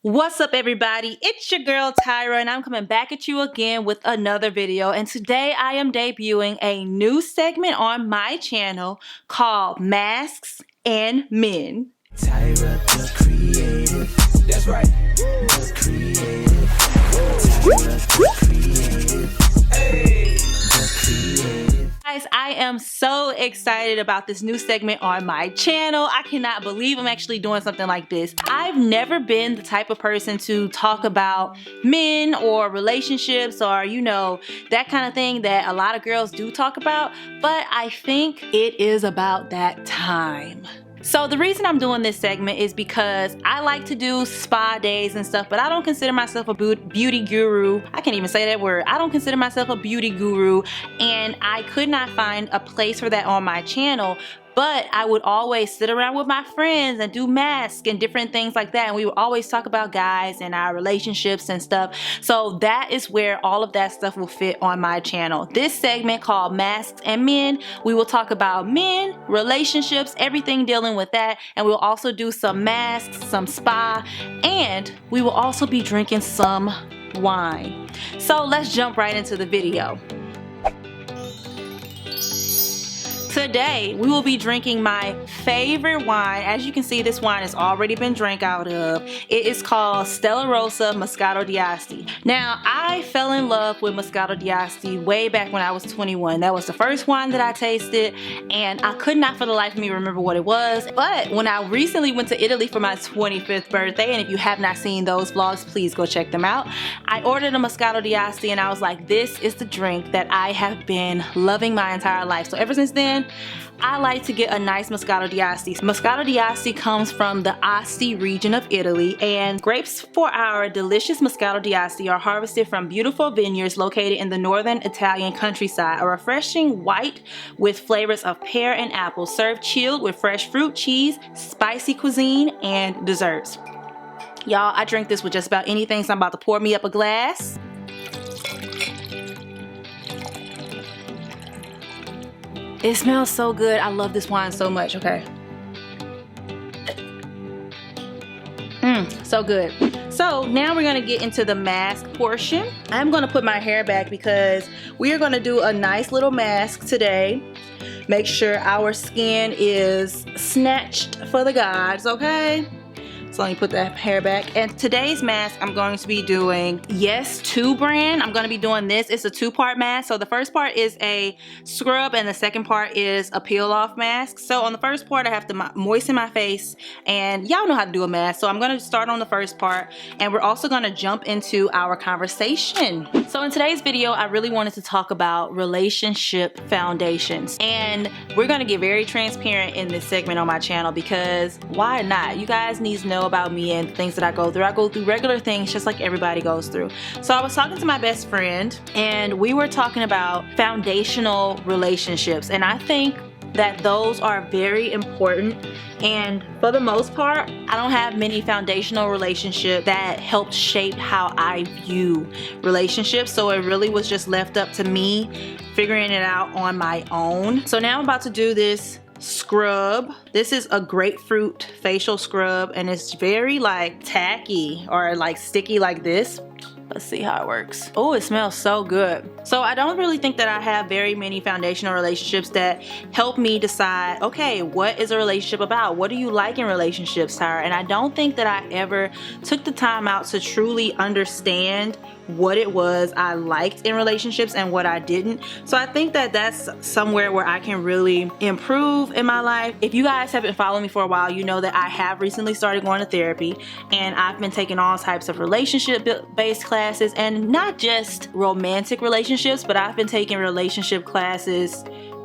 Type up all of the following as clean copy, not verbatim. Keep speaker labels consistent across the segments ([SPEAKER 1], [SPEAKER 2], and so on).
[SPEAKER 1] What's up, everybody? It's your girl Tyra, and I'm coming back at you again with another video. And today I am debuting a new segment on my channel called Masks and Men.
[SPEAKER 2] Tyra the creative. That's right. The creative. Tyra the creative. Hey. The creative.
[SPEAKER 1] Guys, I am so excited about this new segment on my channel. I cannot believe I'm actually doing something like this. I've never been the type of person to talk about men or relationships or, you know, that kind of thing that a lot of girls do talk about, but I think it is about that time. So the reason I'm doing this segment is because I like to do spa days and stuff, but I don't consider myself a beauty guru. I can't even say that word. I don't consider myself a beauty guru, and I could not find a place for that on my channel. But I would always sit around with my friends and do masks and different things like that. And we would always talk about guys and our relationships and stuff. So that is where all of that stuff will fit on my channel. This segment called Masks and Men, we will talk about men, relationships, everything dealing with that. And we'll also do some masks, some spa, and we will also be drinking some wine. So let's jump right into the video. Today, we will be drinking my favorite wine. As you can see, this wine has already been drank out of. It is called Stella Rosa Moscato d'Asti. Now, I fell in love with Moscato d'Asti way back when I was 21. That was the first wine that I tasted, and I could not for the life of me remember what it was. But when I recently went to Italy for my 25th birthday, and if you have not seen those vlogs, please go check them out. I ordered a Moscato d'Asti, and I was like, this is the drink that I have been loving my entire life. So ever since then, I like to get a nice Moscato d'Asti. Moscato d'Asti comes from the Asti region of Italy, and grapes for our delicious Moscato d'Asti are harvested from beautiful vineyards located in the northern Italian countryside. A refreshing white with flavors of pear and apple, served chilled with fresh fruit, cheese, spicy cuisine, and desserts. Y'all, I drink this with just about anything, so I'm about to pour me up a glass. It smells so good. I love this wine so much. Okay. So good. So now we're gonna get into the mask portion. I'm gonna put my hair back because we are gonna do a nice little mask today. Make sure our skin is snatched for the gods, okay? So let me put that hair back. And today's mask, I'm going to be doing Yes2 brand. I'm going to be doing this. It's a two-part mask. So the first part is a scrub and the second part is a peel-off mask. So on the first part, I have to moisten my face, and y'all know how to do a mask. So I'm going to start on the first part, and we're also going to jump into our conversation. So in today's video, I really wanted to talk about relationship foundations. And we're going to get very transparent in this segment on my channel because why not? You guys need to know about me and the things that I go through. I go through regular things just like everybody goes through. So I was talking to my best friend, and we were talking about foundational relationships, and I think that those are very important. And for the most part, I don't have many foundational relationships that helped shape how I view relationships. So it really was just left up to me figuring it out on my own. So now I'm about to do this scrub. This is a grapefruit facial scrub, and it's very like tacky or like sticky like this. Let's see how it works. Oh, it smells so good. So I don't really think that I have very many foundational relationships that help me decide, okay, what is a relationship about? What do you like in relationships, Tyra? And I don't think that I ever took the time out to truly understand what it was I liked in relationships and what I didn't. So I think that that's somewhere where I can really improve in my life. If you guys have been following me for a while, you know that I have recently started going to therapy, and I've been taking all types of relationship-based classes, and not just romantic relationships, but I've been taking relationship classes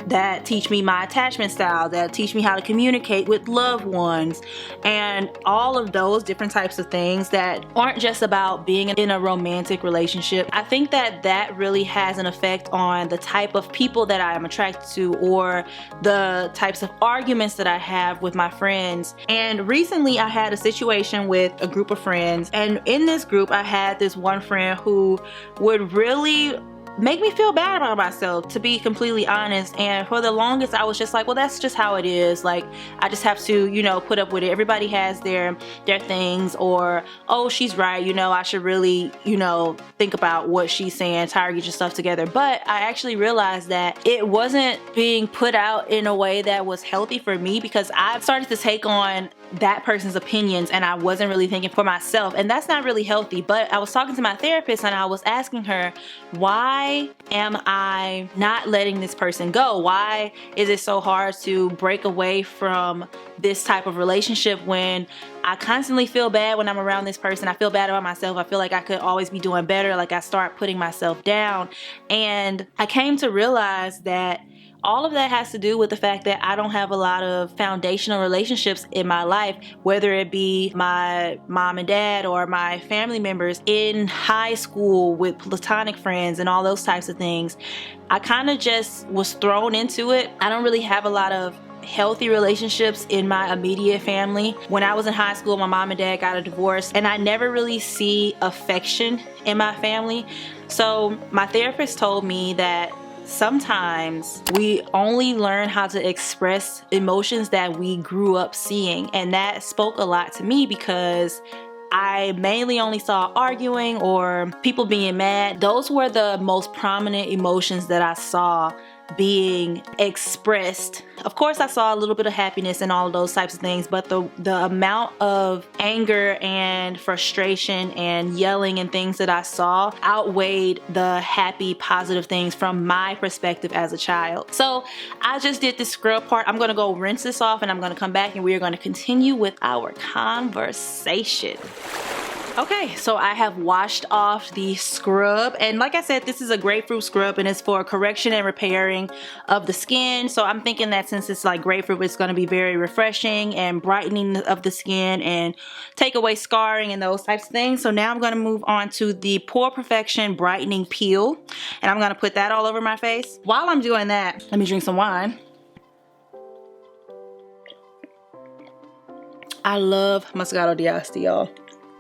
[SPEAKER 1] that teach me my attachment style, that teach me how to communicate with loved ones, and all of those different types of things that aren't just about being in a romantic relationship. I think that that really has an effect on the type of people that I am attracted to, or the types of arguments that I have with my friends. And recently I had a situation with a group of friends, and in this group I had this one friend who would really make me feel bad about myself, to be completely honest. And for the longest, I was just like, well, that's just how it is. Like, I just have to, you know, put up with it. Everybody has their things, or, oh, she's right, you know, I should really, you know, think about what she's saying. Tyra, get your stuff together. But I actually realized that it wasn't being put out in a way that was healthy for me, because I started to take on that person's opinions and I wasn't really thinking for myself, and that's not really healthy. But I was talking to my therapist and I was asking her, why am I not letting this person go? Why is it so hard to break away from this type of relationship when I constantly feel bad when I'm around this person? I feel bad about myself. I feel like I could always be doing better. Like, I start putting myself down, and I came to realize that all of that has to do with the fact that I don't have a lot of foundational relationships in my life, whether it be my mom and dad or my family members in high school with platonic friends and all those types of things. I kind of just was thrown into it. I don't really have a lot of healthy relationships in my immediate family. When I was in high school, my mom and dad got a divorce, and I never really see affection in my family. So my therapist told me that sometimes we only learn how to express emotions that we grew up seeing, and that spoke a lot to me because I mainly only saw arguing or people being mad. Those were the most prominent emotions that I saw being expressed. Of course, I saw a little bit of happiness and all of those types of things, but the amount of anger and frustration and yelling and things that I saw outweighed the happy, positive things from my perspective as a child. So I just did this scrub part. I'm gonna go rinse this off and I'm gonna come back and we are gonna continue with our conversation. Okay, so I have washed off the scrub, and like I said, this is a grapefruit scrub and it's for correction and repairing of the skin. So I'm thinking that since it's like grapefruit, it's going to be very refreshing and brightening of the skin and take away scarring and those types of things. So now I'm going to move on to the Pore Perfection Brightening Peel, and I'm going to put that all over my face. While I'm doing that, let me drink some wine. I love Moscato Diasti, y'all.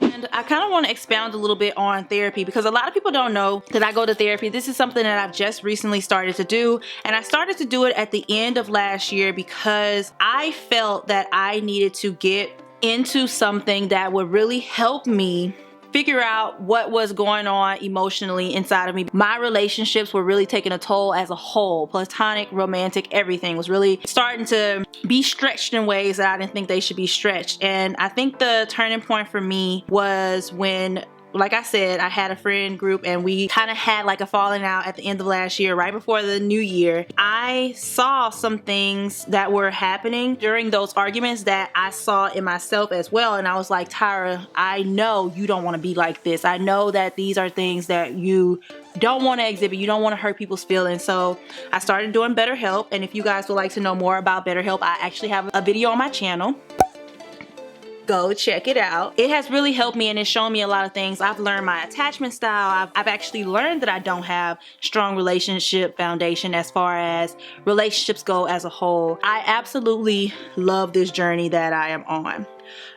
[SPEAKER 1] And I kind of want to expound a little bit on therapy, because a lot of people don't know that I go to therapy. This is something that I've just recently started to do, and I started to do it at the end of last year because I felt that I needed to get into something that would really help me figure out what was going on emotionally inside of me. My relationships were really taking a toll as a whole. Platonic, romantic, everything was really starting to be stretched in ways that I didn't think they should be stretched. And I think the turning point for me was when, like I said, I had a friend group and we kind of had like a falling out at the end of last year, right before the new year. I saw some things that were happening during those arguments that I saw in myself as well. And I was like, Tyra, I know you don't want to be like this. I know that these are things that you don't want to exhibit. You don't want to hurt people's feelings. So I started doing BetterHelp. And if you guys would like to know more about BetterHelp, I actually have a video on my channel. Go check it out. It has really helped me and it's shown me a lot of things. I've learned my attachment style. I've actually learned that I don't have strong relationship foundation as far as relationships go as a whole. I absolutely love this journey that I am on.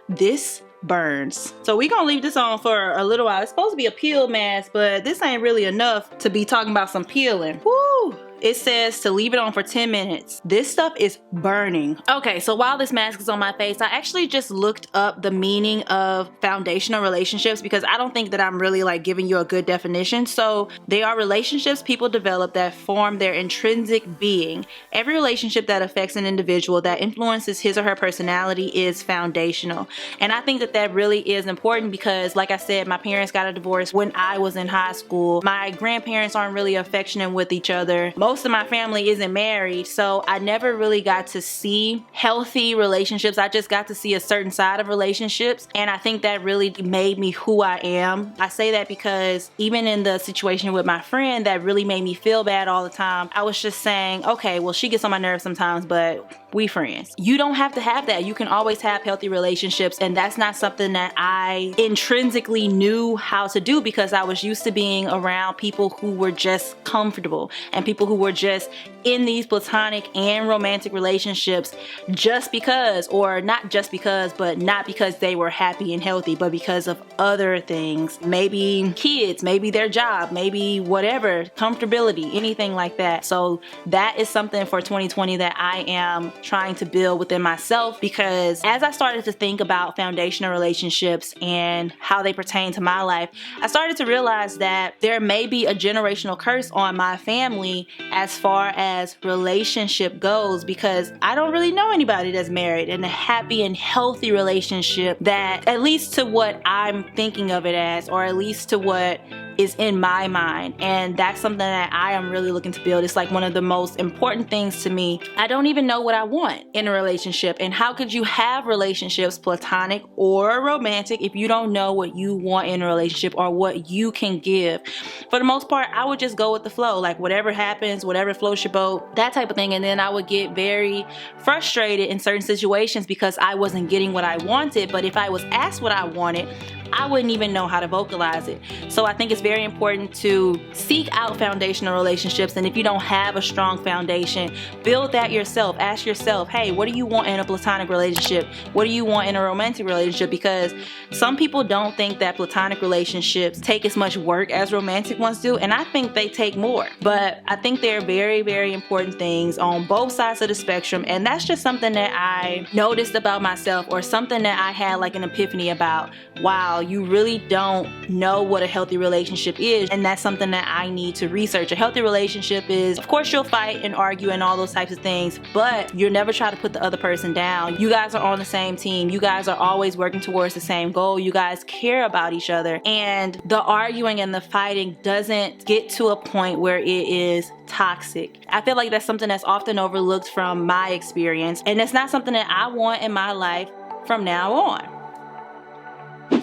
[SPEAKER 1] This burns. So we're gonna leave this on for a little while. It's supposed to be a peel mask, but this ain't really enough to be talking about some peeling. Woo! It says to leave it on for 10 minutes. This stuff is burning. Okay, so while this mask is on my face, I actually just looked up the meaning of foundational relationships because I don't think that I'm really like giving you a good definition. So they are relationships people develop that form their intrinsic being. Every relationship that affects an individual that influences his or her personality is foundational. And I think that that really is important because, like I said, my parents got a divorce when I was in high school. My grandparents aren't really affectionate with each other. Most of my family isn't married, so I never really got to see healthy relationships. I just got to see a certain side of relationships, and I think that really made me who I am. I say that because even in the situation with my friend that really made me feel bad all the time, I was just saying, okay, well, she gets on my nerves sometimes, but we friends. You don't have to have that. You can always have healthy relationships, and that's not something that I intrinsically knew how to do because I was used to being around people who were just comfortable and people who were just in these platonic and romantic relationships just because, or not just because, but not because they were happy and healthy, but because of other things. Maybe kids, maybe their job, maybe whatever, comfortability, anything like that. So that is something for 2020 that I am trying to build within myself, because as I started to think about foundational relationships and how they pertain to my life, I started to realize that there may be a generational curse on my family as far as relationship goes, because I don't really know anybody that's married in a happy and healthy relationship, that at least to what I'm thinking of it as, or at least to what is in my mind. And that's something that I am really looking to build. It's like one of the most important things to me. I don't even know what I want in a relationship. And how could you have relationships, platonic or romantic, if you don't know what you want in a relationship or what you can give? For the most part, I would just go with the flow, like whatever happens, whatever floats your boat, that type of thing. And then I would get very frustrated in certain situations because I wasn't getting what I wanted. But if I was asked what I wanted, I wouldn't even know how to vocalize it. So I think it's very important to seek out foundational relationships. And if you don't have a strong foundation, build that yourself. Ask yourself, hey, what do you want in a platonic relationship? What do you want in a romantic relationship? Because some people don't think that platonic relationships take as much work as romantic ones do. And I think they take more. But I think they're very, very important things on both sides of the spectrum. And that's just something that I noticed about myself, or something that I had like an epiphany about. Wow, you really don't know what a healthy relationship is, and that's something that I need to research. A healthy relationship is, of course, you'll fight and argue and all those types of things, but you'll never try to put the other person down. You guys are on the same team. You guys are always working towards the same goal. You guys care about each other, and the arguing and the fighting doesn't get to a point where it is toxic. I feel like that's something that's often overlooked from my experience, and it's not something that I want in my life from now on.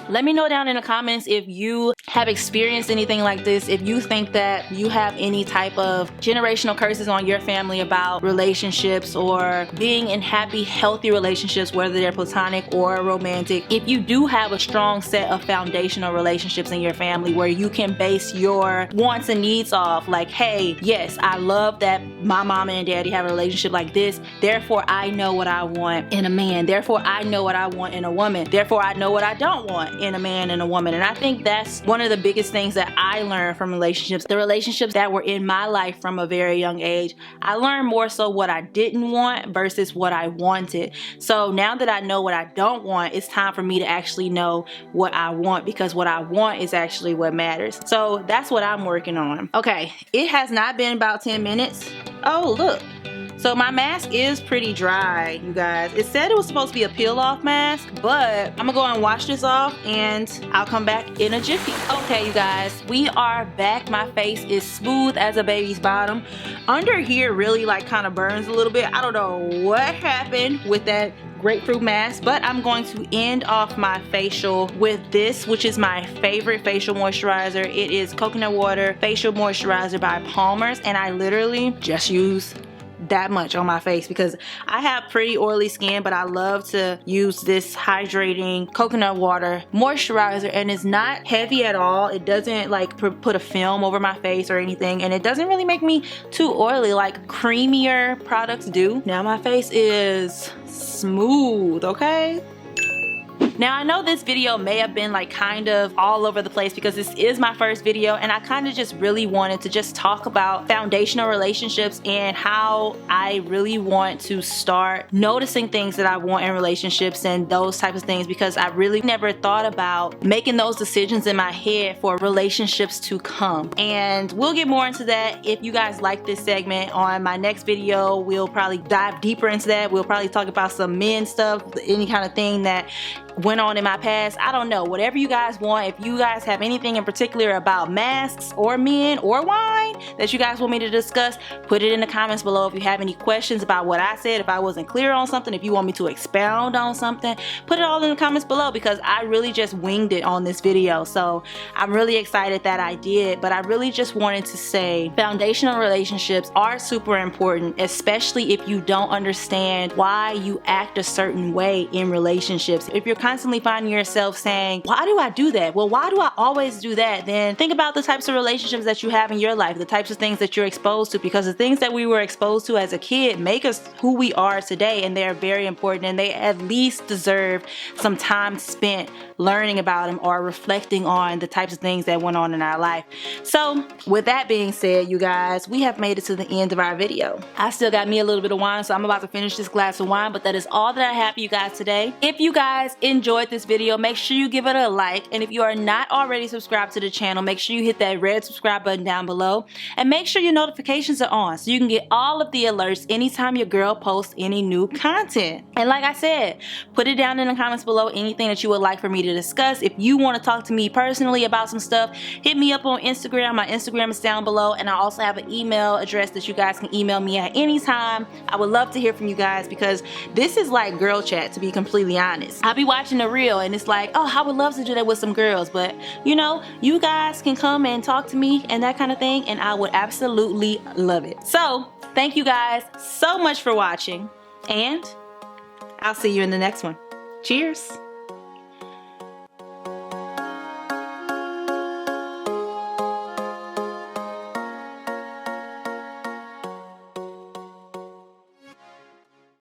[SPEAKER 1] Let me know down in the comments if you have experienced anything like this, if you think that you have any type of generational curses on your family about relationships or being in happy, healthy relationships, whether they're platonic or romantic. If you do have a strong set of foundational relationships in your family where you can base your wants and needs off, like, hey, yes, I love that my mom and daddy have a relationship like this, therefore I know what I want in a man, therefore I know what I want in a woman, therefore I know what I don't want in a man and a woman. And I think that's one of the biggest things that I learned from relationships. The relationships that were in my life from a very young age, I learned more so what I didn't want versus what I wanted. So now that I know what I don't want, it's time for me to actually know what I want, because what I want is actually what matters. So that's what I'm working on. Okay, it has not been about 10 minutes. Oh, look. So my mask is pretty dry, you guys. It said it was supposed to be a peel off mask, but I'm gonna go and wash this off and I'll come back in a jiffy. Okay, you guys, we are back. My face is smooth as a baby's bottom. Under here really like kind of burns a little bit. I don't know what happened with that grapefruit mask, but I'm going to end off my facial with this, which is my favorite facial moisturizer. It is coconut water facial moisturizer by Palmer's, and I literally just use that much on my face because I have pretty oily skin, but I love to use this hydrating coconut water moisturizer, and it's not heavy at all. It doesn't like put a film over my face or anything, and it doesn't really make me too oily like creamier products do. Now my face is smooth, okay? Now I know this video may have been like kind of all over the place because this is my first video, and I kind of just really wanted to just talk about foundational relationships and how I really want to start noticing things that I want in relationships and those types of things, because I really never thought about making those decisions in my head for relationships to come. And we'll get more into that. If you guys like this segment, on my next video we'll probably dive deeper into that. We'll probably talk about some men stuff, any kind of thing that went on in my past. I don't know, whatever you guys want. If you guys have anything in particular about masks or men or wine that you guys want me to discuss, put it in the comments below. If you have any questions about what I said, if I wasn't clear on something, if you want me to expound on something, put it all in the comments below, because I really just winged it on this video. So I'm really excited that I did, but I really just wanted to say foundational relationships are super important, especially if you don't understand why you act a certain way in relationships. If you're constantly finding yourself saying, why do I do that? Well, why do I always do that? Then think about the types of relationships that you have in your life, the types of things that you're exposed to, because the things that we were exposed to as a kid make us who we are today, and they're very important, and they at least deserve some time spent learning about them or reflecting on the types of things that went on in our life. So with that being said, you guys, we have made it to the end of our video. I still got me a little bit of wine, so I'm about to finish this glass of wine, but that is all that I have for you guys today. If you guys enjoyed this video, make sure you give it a like, and if you are not already subscribed to the channel, make sure you hit that red subscribe button down below, and make sure your notifications are on so you can get all of the alerts anytime your girl posts any new content. And like I said, put it down in the comments below, anything that you would like for me to discuss. If you want to talk to me personally about some stuff, hit me up on Instagram. My Instagram is down below, and I also have an email address that you guys can email me at any time. I would love to hear from you guys, because this is like girl chat, to be completely honest. I'll be watching the reel and it's like, oh, I would love to do that with some girls, but you know, you guys can come and talk to me and that kind of thing, and I would absolutely love it. So thank you guys so much for watching, and I'll see you in the next one. Cheers.